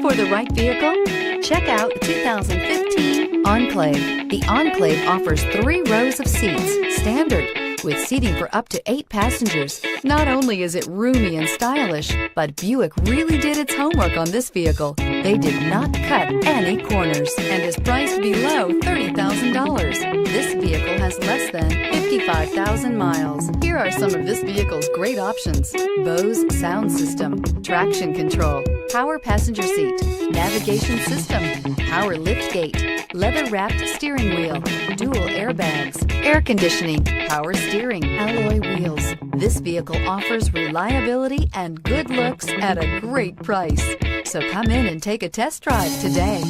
for the right vehicle? Check out the 2015 Enclave. The Enclave offers 3 rows of seats, standard, with seating for up to 8 passengers. Not only is it roomy and stylish, but Buick really did its homework on this vehicle. They did not cut any corners and is priced below $30,000. This vehicle has less than 55,000 miles. Here are some of this vehicle's great options: Bose sound system, traction control, power passenger seat, navigation system, power liftgate, leather-wrapped steering wheel, dual airbags, air conditioning, power steering, alloy wheels. This vehicle offers reliability and good looks at a great price. So come in and take a test drive today.